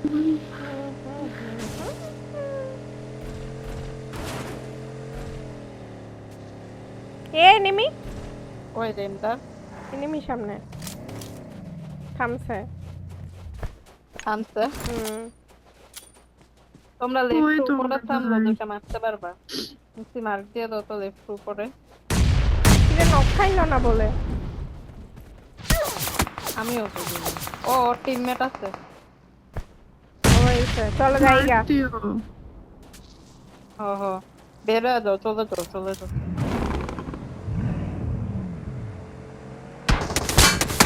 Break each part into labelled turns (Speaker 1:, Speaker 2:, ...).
Speaker 1: এ নিমি
Speaker 2: ওই রেমটা
Speaker 1: নিমি সামনে থামছে।
Speaker 2: থামছে। তোমরা
Speaker 3: ওই
Speaker 2: লেফট
Speaker 3: তো
Speaker 2: উপরে
Speaker 3: মনে
Speaker 2: থামলো
Speaker 3: হয়।
Speaker 2: দুইটা মারতে পারবা। মুক্তি মার দিয়ে দাও তো লেফট উপরে।
Speaker 1: কিরে নক খাইলো না বলে
Speaker 2: আমিও তো দিই। ও টিমমেট আছে।
Speaker 1: হইছে চলো যাইগা।
Speaker 3: মারতিও।
Speaker 2: হ হ বের হয়ে যাও, চলে যাও চলে যাও।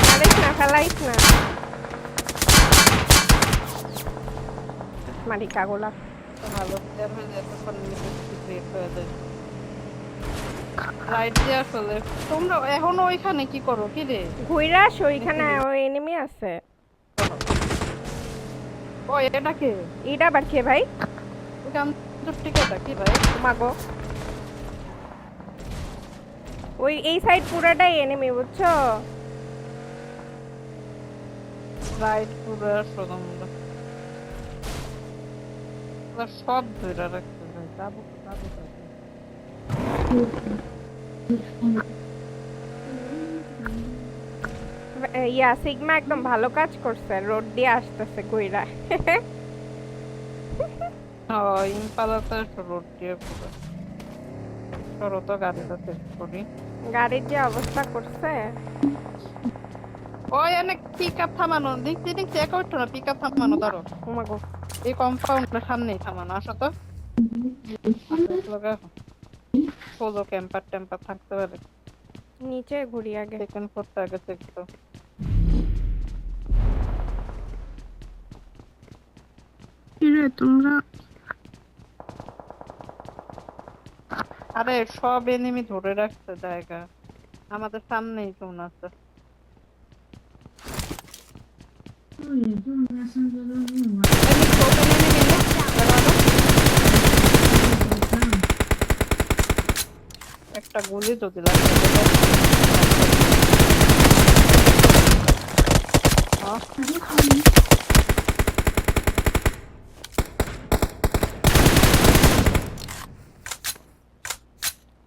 Speaker 1: মারিস না ফেলাইস না মারি কাগলা।
Speaker 2: তো ভালো প্লেয়ার হয়ে এতক্ষণ ক্রিয়েট হয়ে যায়। রাইট দিয়ে আসলে তোমরা এখনো ওইখানে কি করো কি রে?
Speaker 1: ঘুইরা আসো ওইখানে ওই এনিমি আছে।
Speaker 2: ও এটা কে?
Speaker 1: এটা আবার কে ভাই?
Speaker 2: ওটা টিকেটা কি ভাই?
Speaker 1: মাগো ওই এই সাইড পুরাটাই এনিমি বুঝছো?
Speaker 2: রাইট পুরো আসো তোমরা। ওরা সব ধরে রাখতে যায়, যাবো যাবো যাবো।
Speaker 1: ইয়া সিগমা একদম ভালো কাজ করছে, রোড দিয়ে আসতেছে কইরা।
Speaker 2: ইম্পালাতে রোড দিয়ে পুরো সরো তো গাড়িটা চেক করি।
Speaker 1: গাড়ির যে অবস্থা করছে।
Speaker 2: ওই অনেক পিক আপ থামানো, দেখছি দেখছি একা উঠো না, পিক আপ থামানো ধরো।
Speaker 1: মাগো
Speaker 2: এই কম্পাউন্ডের সামনেই থামানো, আসো তো। সোলো ক্যাম্পার ট্যাম্পার থাকতে পারে।
Speaker 1: নিচে ঘুরি আগে।
Speaker 2: সেকেন্ড ফ্লোরটা আগে চেক করো।
Speaker 3: কিরে তোমরা
Speaker 2: আরে সব এনিমি ধরে রাখছে জায়গা, আমাদের সামনেই জোন আছে। একটা গুলি যদি লাগে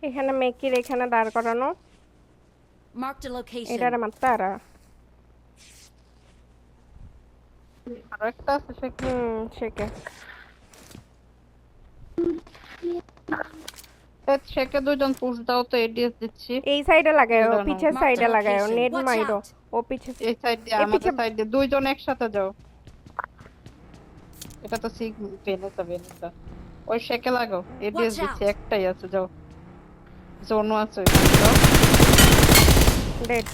Speaker 1: এখানে মেকির এখানে দাঁড় করানো।
Speaker 4: Marked a location.
Speaker 1: এটারে মারতারা।
Speaker 2: আর একটা আছে
Speaker 1: শেকে
Speaker 2: সেকে দুজন পুশ দাও তো, এডিএস দিচ্ছি।
Speaker 1: এই সাইডে লাগায়ো,
Speaker 2: দাঁড়ানো।
Speaker 1: পিছের
Speaker 4: Marked a
Speaker 1: সাইডে লাগায়ো,
Speaker 4: location.
Speaker 1: Net
Speaker 4: Watch
Speaker 1: মাইরো।
Speaker 4: out.
Speaker 1: ও পিছে
Speaker 2: এই সাইড দিয়ে
Speaker 1: এই
Speaker 2: আমাদের
Speaker 1: পিছে
Speaker 2: সাইড দিয়ে দুইজন একসাথে যাও। এটা তো সিগ বেনেতা বেনেতা। ওই শেকে লাগাও, এডিএস
Speaker 4: Watch
Speaker 2: দিচ্ছি,
Speaker 4: out.
Speaker 2: একটাই আছে যাও। জোনও আছে ওইখানে যাও।
Speaker 1: ডেড।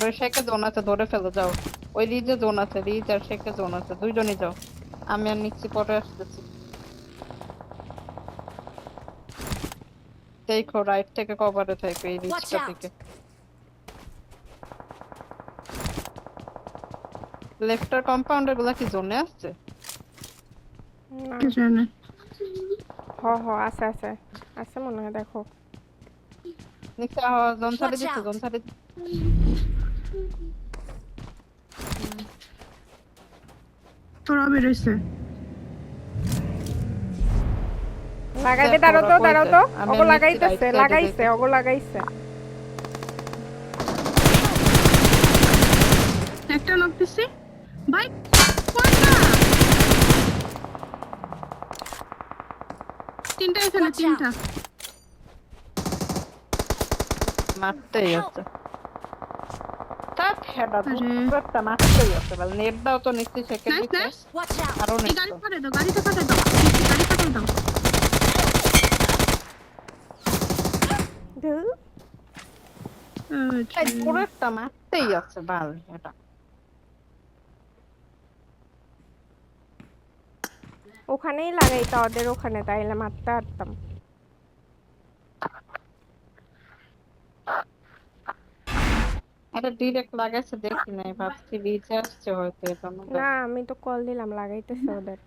Speaker 2: ওই শেকে জোন আছে, ধরে ফেলো যাও। ওই রিজে জোন আছে, রিজ আর শেকে জোন আছে, দুইজনই যাও। আমি আর নিচ্ছি, পরে আসতেছি। দেখো রাইট থেকে কভারে থাকো এই
Speaker 4: Watch
Speaker 2: রিজটা
Speaker 4: out.
Speaker 2: থেকে। লেফটের কম্পাউন্ডার গুলা কি জোনে আসছে?
Speaker 1: না
Speaker 3: কে জানে?
Speaker 1: হ আছে আছে আছে মনে হয়, দেখো
Speaker 2: নিচে জোন ছাড়ে
Speaker 4: Watch
Speaker 2: দিচ্ছে,
Speaker 4: out.
Speaker 2: জোন ছাড়ে
Speaker 3: তোরা বেরোইছে।
Speaker 1: লাগাইতে
Speaker 2: দেখো,
Speaker 1: দাঁড়াও তো
Speaker 2: ওরা
Speaker 1: দাঁড়াও তো।
Speaker 2: কইছে, আমি
Speaker 1: ওগো
Speaker 2: আর নিচে
Speaker 1: লাগাইতেছে
Speaker 2: right side এ
Speaker 1: লাগাইছে
Speaker 2: যাইতেছি।
Speaker 1: ওগো লাগাইছে।
Speaker 3: একটা নক দিছি ভাই, কোনটা? তিনটা এখানে,
Speaker 4: Watch
Speaker 3: তিনটা।
Speaker 2: মারতেই
Speaker 4: Help.
Speaker 2: আছে। তার হেডা
Speaker 3: আরে
Speaker 2: দুটা মারতেই আছে, বল নেট দাও তো নিচে শেকে
Speaker 3: নাইস
Speaker 2: দিচ্ছে।
Speaker 3: নাইস।
Speaker 4: Watch out.
Speaker 2: আরো
Speaker 3: এই
Speaker 2: নেট
Speaker 3: গাড়ি
Speaker 2: দাও।
Speaker 3: ফাটাই দাও, গাড়িটা ফাটাই দাও, গাড়ি ফাটাই দাও।
Speaker 1: ধুর,
Speaker 2: এই পুরোটা মারতেই আছে বাল এটা।
Speaker 1: ওখানেই লাগাইতা ওদের ওখানে, তাইলে মারতে পারতাম।
Speaker 2: এটা ডিরেক্ট লাগাইছে দেখি নাই, ভাবছি রিচে আসছে হয়তো, এটা
Speaker 1: না আমি তো কল দিলাম, লাগাইতেছে ওদের।